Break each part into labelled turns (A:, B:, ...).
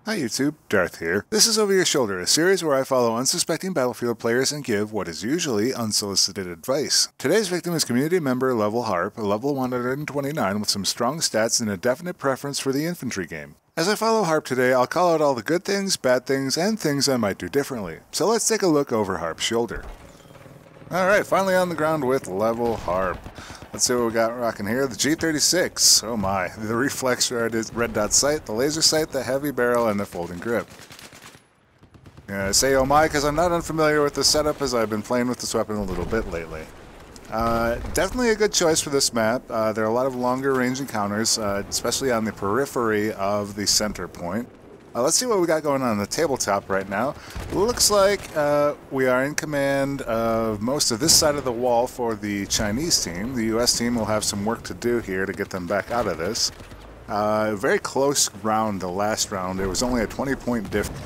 A: Hi YouTube, Darth here. This is Over Your Shoulder, a series where I follow unsuspecting Battlefield players and give what is usually unsolicited advice. Today's victim is community member Level-H4RP, a level 129 with some strong stats and a definite preference for the infantry game. As I follow Harp today, I'll call out all the good things, bad things, and things I might do differently. So let's take a look over Harp's shoulder. Alright, finally on the ground with Level-H4RP. Let's see what we got rocking here. The G36. Oh my. The reflex red dot sight, the laser sight, the heavy barrel, and the folding grip. I say oh my because I'm not unfamiliar with the setup as I've been playing with this weapon a little bit lately. Definitely a good choice for this map. There are a lot of longer range encounters, especially on the periphery of the center point. Let's see what we got going on the tabletop right now. Looks like we are in command of most of this side of the wall for the Chinese team. The US team will have some work to do here to get them back out of this. Very close round, the last round. It was only a 20-point difference.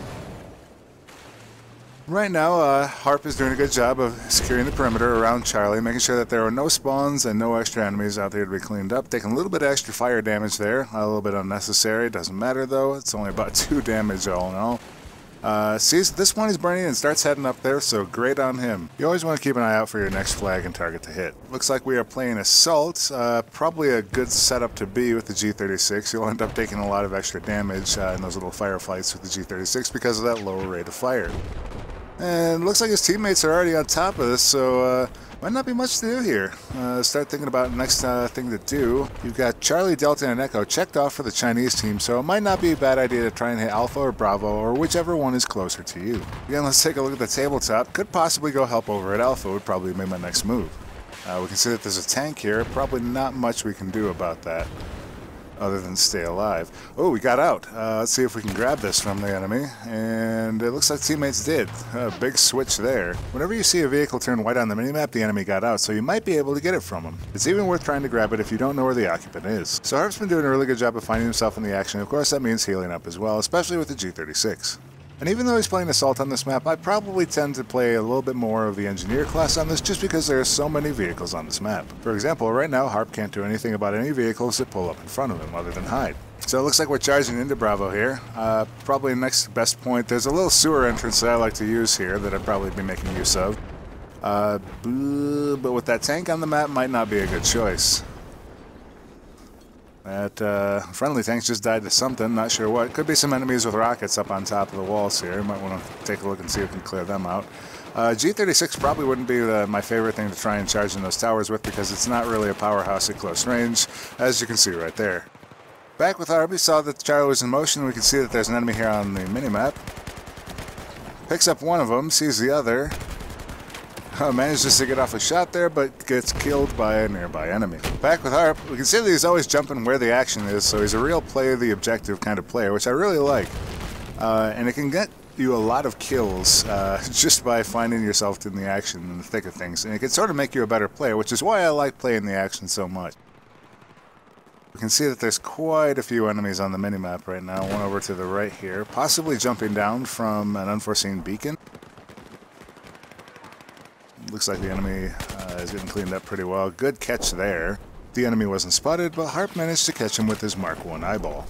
A: Right now, Harp is doing a good job of securing the perimeter around Charlie, making sure that there are no spawns and no extra enemies out there to be cleaned up. Taking a little bit of extra fire damage there, a little bit unnecessary. Doesn't matter though, it's only about 2 damage all in all. Sees this one is burning and starts heading up there, so great on him. You always want to keep an eye out for your next flag and target to hit. Looks like we are playing Assault, probably a good setup to be with the G36. You'll end up taking a lot of extra damage in those little firefights with the G36 because of that lower rate of fire. And looks like his teammates are already on top of this, so might not be much to do here. Start thinking about the next thing to do. You've got Charlie, Delta, and Echo checked off for the Chinese team, so it might not be a bad idea to try and hit Alpha or Bravo, or whichever one is closer to you. Again, let's take a look at the tabletop. Could possibly go help over at Alpha, would probably be my next move. We can see that there's a tank here. Probably not much we can do about that, other than stay alive. Oh, we got out. Let's see if we can grab this from the enemy. And it looks like teammates did. A big switch there. Whenever you see a vehicle turn white on the minimap, the enemy got out, so you might be able to get it from him. It's even worth trying to grab it if you don't know where the occupant is. So Harp's been doing a really good job of finding himself in the action. Of course, that means healing up as well, especially with the G36. And even though he's playing Assault on this map, I probably tend to play a little bit more of the Engineer class on this just because there are so many vehicles on this map. For example, right now Harp can't do anything about any vehicles that pull up in front of him other than hide. So it looks like we're charging into Bravo here. Probably the next best point. There's a little sewer entrance that I like to use here that I'd probably be making use of. But with that tank on the map, might not be a good choice. That friendly tanks just died to something, not sure what. Could be some enemies with rockets up on top of the walls here. Might want to take a look and see if we can clear them out. G36 probably wouldn't be my favorite thing to try and charge in those towers with because it's not really a powerhouse at close range, as you can see right there. Back with Harp, we saw that Charlie was in motion. We can see that there's an enemy here on the minimap. Picks up one of them, sees the other. Manages to get off a shot there, but gets killed by a nearby enemy. Back with Harp, we can see that he's always jumping where the action is, so he's a real play the objective kind of player, which I really like. And it can get you a lot of kills just by finding yourself in the action in the thick of things. And it can sort of make you a better player, which is why I like playing the action so much. We can see that there's quite a few enemies on the minimap right now, one over to the right here, possibly jumping down from an unforeseen beacon. Looks like the enemy is getting cleaned up pretty well. Good catch there. The enemy wasn't spotted, but Harp managed to catch him with his Mark I eyeball.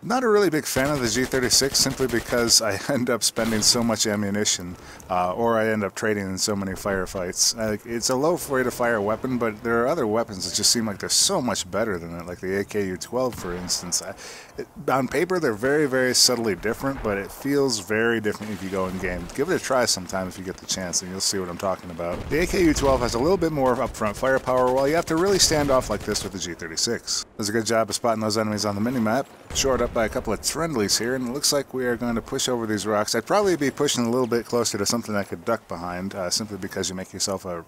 A: Not a really big fan of the G36 simply because I end up spending so much ammunition, or I end up trading in so many firefights. It's a low rate of fire weapon, but there are other weapons that just seem like they're so much better than it, like the AKU-12 for instance. On paper they're very, very subtly different, but it feels very different if you go in game. Give it a try sometime if you get the chance and you'll see what I'm talking about. The AKU-12 has a little bit more upfront firepower, while you have to really stand off like this with the G36. Does a good job of spotting those enemies on the minimap. Short up by a couple of friendlies here, and it looks like we are going to push over these rocks. I'd probably be pushing a little bit closer to something I could duck behind, simply because you make yourself a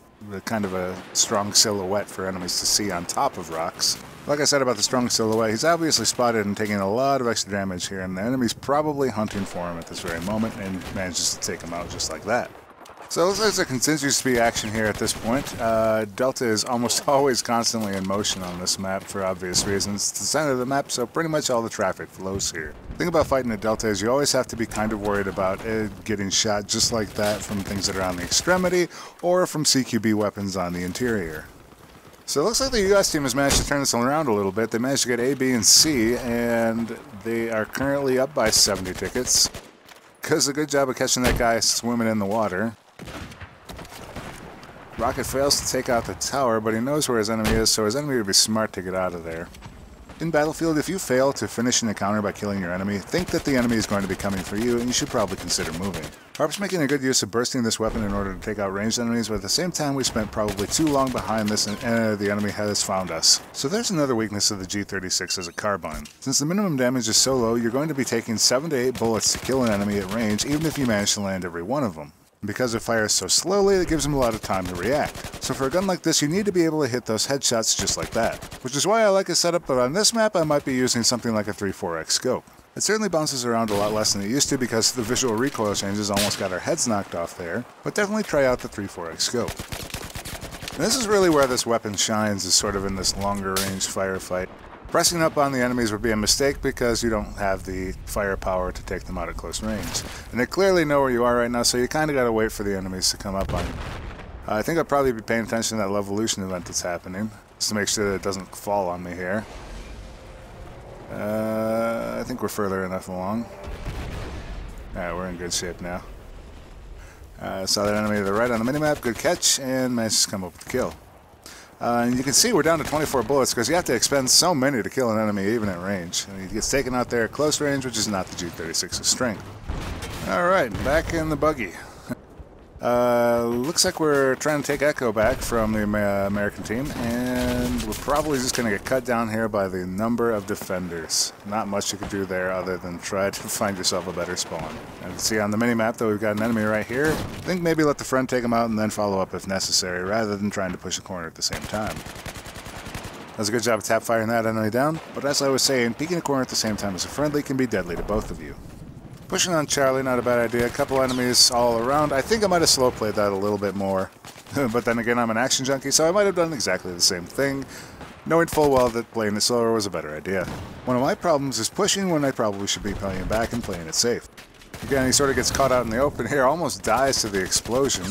A: kind of a strong silhouette for enemies to see on top of rocks. Like I said about the strong silhouette, he's obviously spotted and taking a lot of extra damage here, and the enemy's probably hunting for him at this very moment, and manages to take him out just like that. So it looks like there continues to be action here at this point. Delta is almost always constantly in motion on this map for obvious reasons. It's the center of the map, so pretty much all the traffic flows here. The thing about fighting at Delta is you always have to be kind of worried about getting shot just like that from things that are on the extremity or from CQB weapons on the interior. So it looks like the US team has managed to turn this around a little bit. They managed to get A, B, and C, and they are currently up by 70 tickets. Does a good job of catching that guy swimming in the water. Rocket fails to take out the tower, but he knows where his enemy is, so his enemy would be smart to get out of there. In Battlefield, if you fail to finish an encounter by killing your enemy, think that the enemy is going to be coming for you, and you should probably consider moving. Harp's making a good use of bursting this weapon in order to take out ranged enemies, but at the same time we spent probably too long behind this and the enemy has found us. So there's another weakness of the G36 as a carbine. Since the minimum damage is so low, you're going to be taking 7 to 8 bullets to kill an enemy at range, even if you manage to land every one of them. Because it fires so slowly, it gives them a lot of time to react. So for a gun like this, you need to be able to hit those headshots just like that. Which is why I like a setup, but on this map I might be using something like a 3-4x scope. It certainly bounces around a lot less than it used to because the visual recoil changes almost got our heads knocked off there, but definitely try out the 3-4x scope. And this is really where this weapon shines, is sort of in this longer range firefight. Pressing up on the enemies would be a mistake because you don't have the firepower to take them out at close range. And they clearly know where you are right now, so you kind of got to wait for the enemies to come up on you. I think I'll probably be paying attention to that Level-H event that's happening, just to make sure that it doesn't fall on me here. I think we're further enough along. Alright, we're in good shape now. Saw that enemy to the right on the minimap, good catch, and managed to come up with the kill. And you can see we're down to 24 bullets because you have to expend so many to kill an enemy even at range. And he gets taken out there at close range, which is not the G36's strength. Alright, back in the buggy. Looks like we're trying to take Echo back from the American team, and we're probably just going to get cut down here by the number of defenders. Not much you could do there other than try to find yourself a better spawn. And you can see on the mini-map that we've got an enemy right here. I think maybe let the friend take him out and then follow up if necessary, rather than trying to push the corner at the same time. Does a good job of tap firing that enemy down, but as I was saying, peeking a corner at the same time as a friendly can be deadly to both of you. Pushing on Charlie, not a bad idea. A couple enemies all around. I think I might have slow played that a little bit more. But then again, I'm an action junkie, so I might have done exactly the same thing, knowing full well that playing it slower was a better idea. One of my problems is pushing when I probably should be playing back and playing it safe. Again, he sort of gets caught out in the open here, almost dies to the explosion,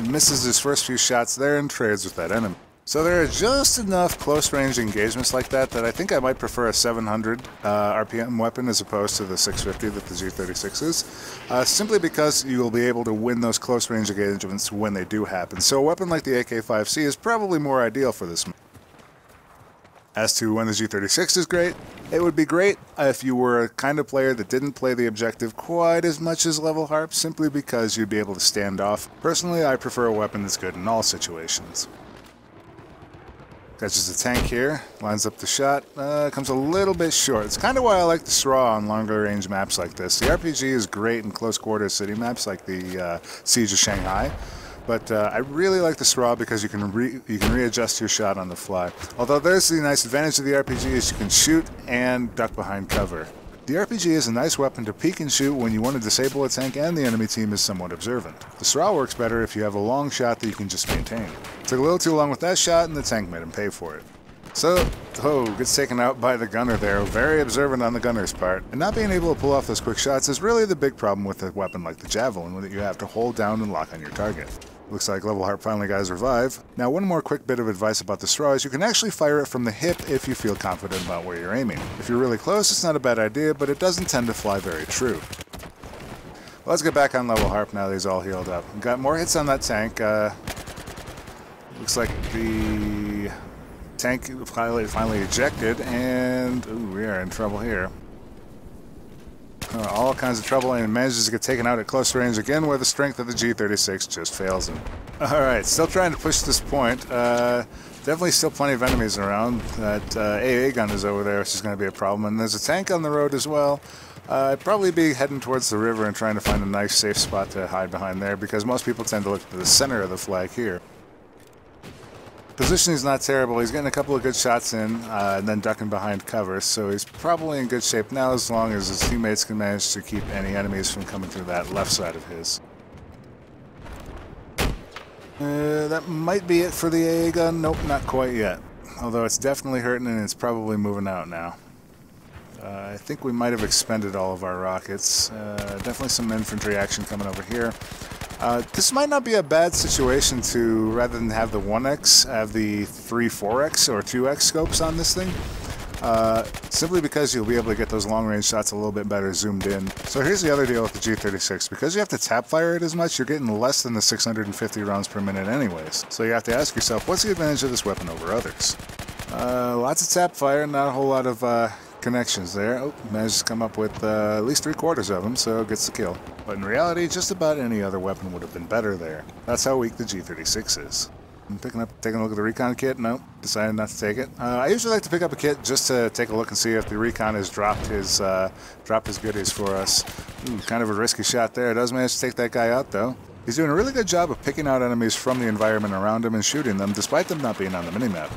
A: misses his first few shots there and trades with that enemy. So there are just enough close-range engagements like that that I think I might prefer a 700 RPM weapon as opposed to the 650 that the G36 is, simply because you will be able to win those close-range engagements when they do happen. So a weapon like the AK-5C is probably more ideal for this. As to when the G36 is great, it would be great if you were a kind of player that didn't play the objective quite as much as Level Harp, simply because you'd be able to stand off. Personally, I prefer a weapon that's good in all situations. Catches a tank here, lines up the shot, comes a little bit short. It's kind of why I like the straw on longer range maps like this. The RPG is great in close quarters city maps like the Siege of Shanghai, but I really like the straw because you can readjust your shot on the fly. Although there's the nice advantage of the RPG is you can shoot and duck behind cover. The RPG is a nice weapon to peek and shoot when you want to disable a tank and the enemy team is somewhat observant. The straw works better if you have a long shot that you can just maintain. Took a little too long with that shot and the tank made him pay for it. So, gets taken out by the gunner there, very observant on the gunner's part. And not being able to pull off those quick shots is really the big problem with a weapon like the Javelin, that you have to hold down and lock on your target. Looks like Level Harp finally got his revive. Now, one more quick bit of advice about the straw is you can actually fire it from the hip if you feel confident about where you're aiming. If you're really close, it's not a bad idea, but it doesn't tend to fly very true. Well, let's get back on Level Harp now that he's all healed up. Got more hits on that tank. Looks like the tank finally ejected, and we are in trouble here. All kinds of trouble, and manages to get taken out at close range again, where the strength of the G36 just fails him. Alright, still trying to push this point. Definitely still plenty of enemies around. That AA gun is over there, which is going to be a problem, and there's a tank on the road as well. I'd probably be heading towards the river and trying to find a nice safe spot to hide behind there, because most people tend to look to the center of the flag here. Positioning's not terrible. He's getting a couple of good shots in, and then ducking behind cover, so he's probably in good shape now as long as his teammates can manage to keep any enemies from coming through that left side of his. That might be it for the AA gun. Nope, not quite yet. Although it's definitely hurting and it's probably moving out now. I think we might have expended all of our rockets. Definitely some infantry action coming over here. This might not be a bad situation to, rather than have the 1x, have the 3-4x or 2x scopes on this thing. Simply because you'll be able to get those long-range shots a little bit better zoomed in. So here's the other deal with the G36. Because you have to tap fire it as much, you're getting less than the 650 rounds per minute anyways. So you have to ask yourself, what's the advantage of this weapon over others? Lots of tap fire, not a whole lot of connections there. Oh, managed to come up with at least 3/4 of them, so gets the kill. But in reality, just about any other weapon would have been better there. That's how weak the G36 is. I'm taking a look at the recon kit. Nope, decided not to take it. I usually like to pick up a kit just to take a look and see if the recon has dropped his goodies for us. Ooh, kind of a risky shot there. Does manage to take that guy out though. He's doing a really good job of picking out enemies from the environment around him and shooting them, despite them not being on the minimap.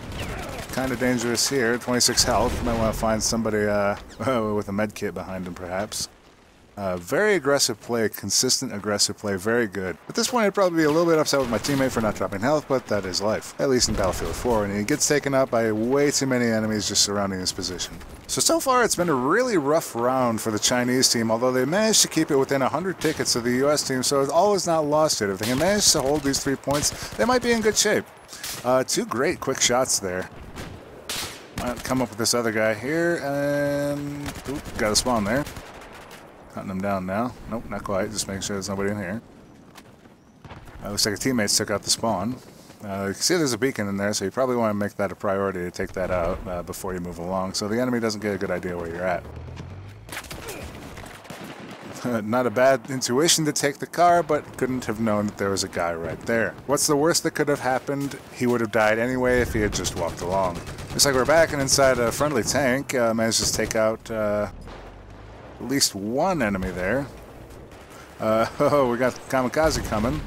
A: Kind of dangerous here. 26 health. Might want to find somebody with a med kit behind him, perhaps. Very aggressive play, consistent aggressive play, very good. At this point, I'd probably be a little bit upset with my teammate for not dropping health, but that is life. At least in Battlefield 4, and he gets taken out by way too many enemies just surrounding his position. So far, it's been a really rough round for the Chinese team, although they managed to keep it within 100 tickets of the US team, so all is not lost yet. If they can manage to hold these 3 points, they might be in good shape. 2 great quick shots there. Might come up with this other guy here, and oop, got a spawn there. Hunting him down now. Nope, not quite. Just making sure there's nobody in here. Looks like a teammates took out the spawn. You can see there's a beacon in there, so you probably want to make that a priority to take that out before you move along, so the enemy doesn't get a good idea where you're at. Not a bad intuition to take the car, but couldn't have known that there was a guy right there. What's the worst that could have happened? He would have died anyway if he had just walked along. Looks like we're back and inside a friendly tank. Managed to take out at least one enemy there. Oh, we got Kamikaze coming.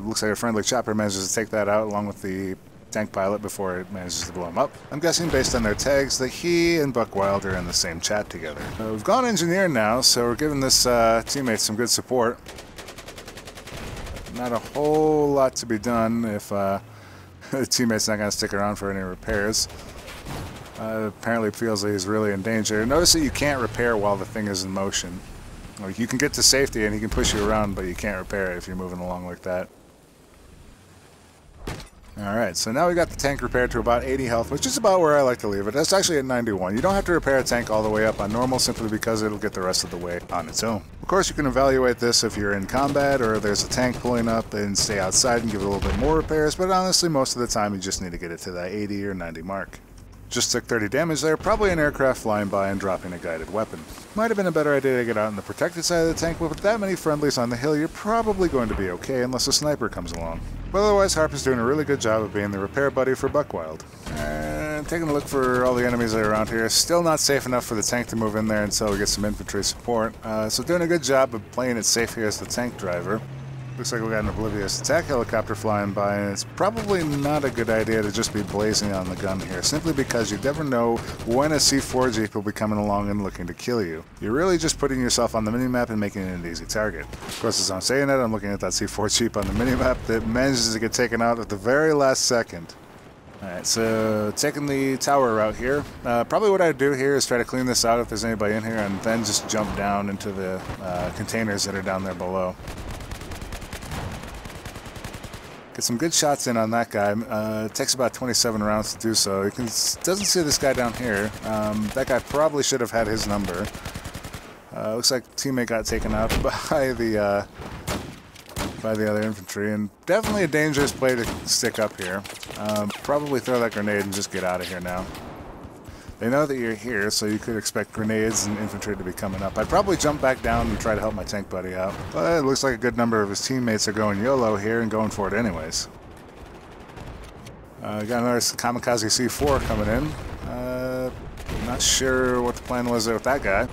A: Looks like a friendly chopper manages to take that out along with the tank pilot before it manages to blow him up. I'm guessing based on their tags that he and Buckwild are in the same chat together. We've gone engineer now, so we're giving this teammate some good support. Not a whole lot to be done if the teammate's not going to stick around for any repairs. Apparently feels like he's really in danger. Notice that you can't repair while the thing is in motion. Like, you can get to safety and he can push you around, but you can't repair it if you're moving along like that. Alright, so now we got the tank repaired to about 80 health, which is about where I like to leave it. That's actually at 91. You don't have to repair a tank all the way up on normal simply because it'll get the rest of the way on its own. Of course, you can evaluate this if you're in combat or there's a tank pulling up and stay outside and give it a little bit more repairs, but honestly, most of the time you just need to get it to that 80 or 90 mark. Just took 30 damage there, probably an aircraft flying by and dropping a guided weapon. Might have been a better idea to get out on the protected side of the tank, but with that many friendlies on the hill, you're probably going to be okay unless a sniper comes along. But otherwise, Harp is doing a really good job of being the repair buddy for Buckwild. And taking a look for all the enemies that are around here. Still not safe enough for the tank to move in there until we get some infantry support. So doing a good job of playing it safe here as the tank driver. Looks like we got an oblivious attack helicopter flying by, and it's probably not a good idea to just be blazing on the gun here, simply because you never know when a C4 Jeep will be coming along and looking to kill you. You're really just putting yourself on the minimap and making it an easy target. Of course, as I'm saying that, I'm looking at that C4 Jeep on the minimap that manages to get taken out at the very last second. Alright, so taking the tower route here. Probably what I'd do here is try to clean this out if there's anybody in here, and then just jump down into the containers that are down there below. Get some good shots in on that guy. It takes about 27 rounds to do so. You doesn't see this guy down here. That guy probably should have had his number. Looks like teammate got taken out by the other infantry, and definitely a dangerous play to stick up here. Probably throw that grenade and just get out of here now. They know that you're here, so you could expect grenades and infantry to be coming up. I'd probably jump back down and try to help my tank buddy out. But it looks like a good number of his teammates are going YOLO here and going for it anyways. Got another Kamikaze C4 coming in. Not sure what the plan was there with that guy.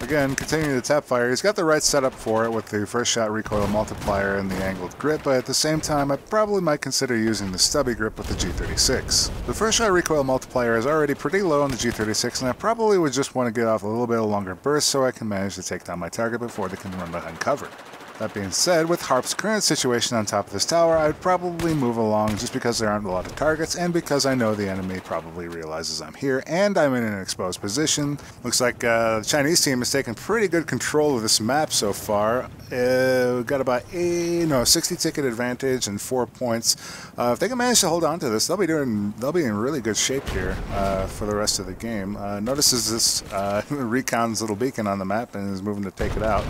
A: Again, continuing to tap fire. He's got the right setup for it with the first shot recoil multiplier and the angled grip, but at the same time, I probably might consider using the stubby grip with the G36. The first shot recoil multiplier is already pretty low on the G36, and I probably would just want to get off a little bit of longer burst so I can manage to take down my target before they can run behind cover. That being said, with Harp's current situation on top of this tower, I would probably move along just because there aren't a lot of targets and because I know the enemy probably realizes I'm here and I'm in an exposed position. Looks like the Chinese team has taken pretty good control of this map so far. We've got about 60 ticket advantage and 4 points. If they can manage to hold on to this, they'll be in really good shape here for the rest of the game. Notices this Recon's little beacon on the map and is moving to take it out.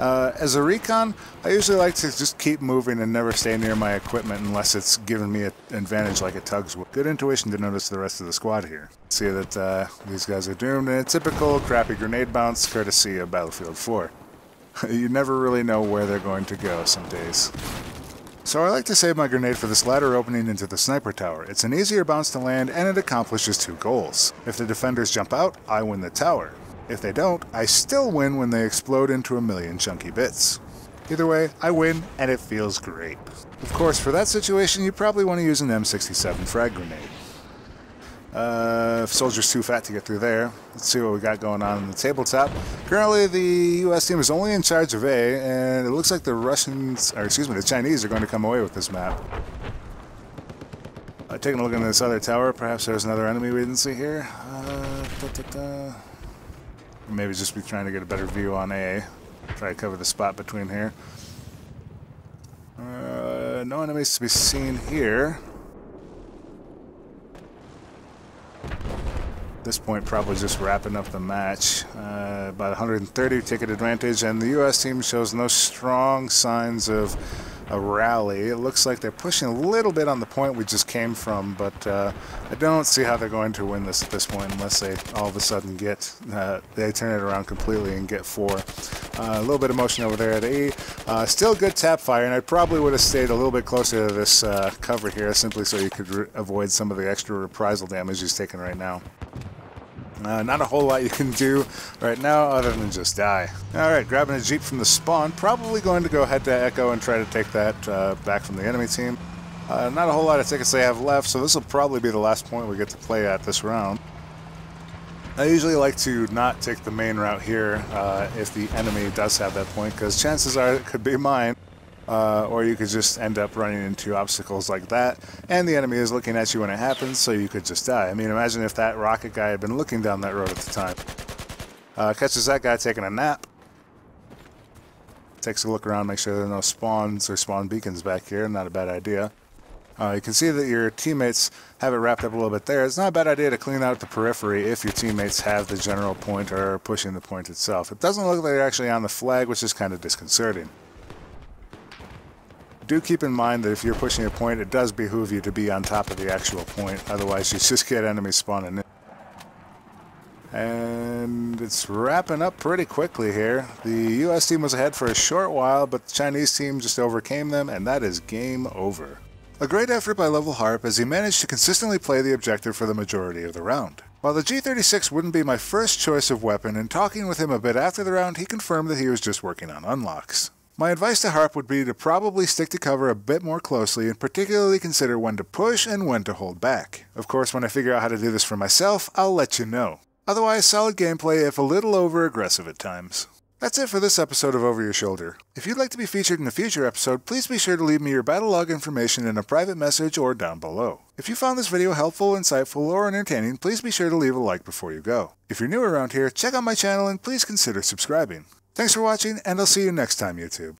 A: As a recon, I usually like to just keep moving and never stay near my equipment unless it's giving me an advantage like it tugs with. Good intuition to notice the rest of the squad here. See that these guys are doomed in a typical crappy grenade bounce courtesy of Battlefield 4. You never really know where they're going to go some days. So I like to save my grenade for this ladder opening into the sniper tower. It's an easier bounce to land and it accomplishes 2 goals. If the defenders jump out, I win the tower. If they don't, I still win when they explode into a million chunky bits. Either way, I win, and it feels great. Of course, for that situation, you probably want to use an M67 frag grenade. If soldier's too fat to get through there, let's see what we got going on in the tabletop. Currently, the US team is only in charge of A, and it looks like the Chinese are going to come away with this map. Taking a look into this other tower, perhaps there's another enemy we didn't see here. Maybe just be trying to get a better view on A. Try to cover the spot between here. No enemies to be seen here. At this point, probably just wrapping up the match. About 130 ticket advantage, and the US team shows no strong signs of a rally. It looks like they're pushing a little bit on the point we just came from, but I don't see how they're going to win this at this point unless they all of a sudden they turn it around completely and get 4. A little bit of motion over there at E. Still good tap fire, and I probably would have stayed a little bit closer to this cover here simply so you could avoid some of the extra reprisal damage he's taking right now. Not a whole lot you can do right now other than just die. Alright, grabbing a jeep from the spawn, probably going to go head to Echo and try to take that back from the enemy team. Not a whole lot of tickets they have left, so this will probably be the last point we get to play at this round. I usually like to not take the main route here if the enemy does have that point, because chances are it could be mine. Or you could just end up running into obstacles like that, and the enemy is looking at you when it happens, so you could just die. I mean, imagine if that rocket guy had been looking down that road at the time. Catches that guy taking a nap. Takes a look around, make sure there are no spawns or spawn beacons back here. Not a bad idea. You can see that your teammates have it wrapped up a little bit there. It's not a bad idea to clean out the periphery if your teammates have the general point or are pushing the point itself. It doesn't look like they're actually on the flag, which is kind of disconcerting. Do keep in mind that if you're pushing a point, it does behoove you to be on top of the actual point, otherwise you just get enemies spawning in. And it's wrapping up pretty quickly here. The US team was ahead for a short while, but the Chinese team just overcame them, and that is game over. A great effort by Level-H4RP as he managed to consistently play the objective for the majority of the round. While the G36 wouldn't be my first choice of weapon, in talking with him a bit after the round, he confirmed that he was just working on unlocks. My advice to Harp would be to probably stick to cover a bit more closely and particularly consider when to push and when to hold back. Of course, when I figure out how to do this for myself, I'll let you know. Otherwise, solid gameplay if a little over-aggressive at times. That's it for this episode of Over Your Shoulder. If you'd like to be featured in a future episode, please be sure to leave me your Battlelog information in a private message or down below. If you found this video helpful, insightful, or entertaining, please be sure to leave a like before you go. If you're new around here, check out my channel and please consider subscribing. Thanks for watching, and I'll see you next time, YouTube.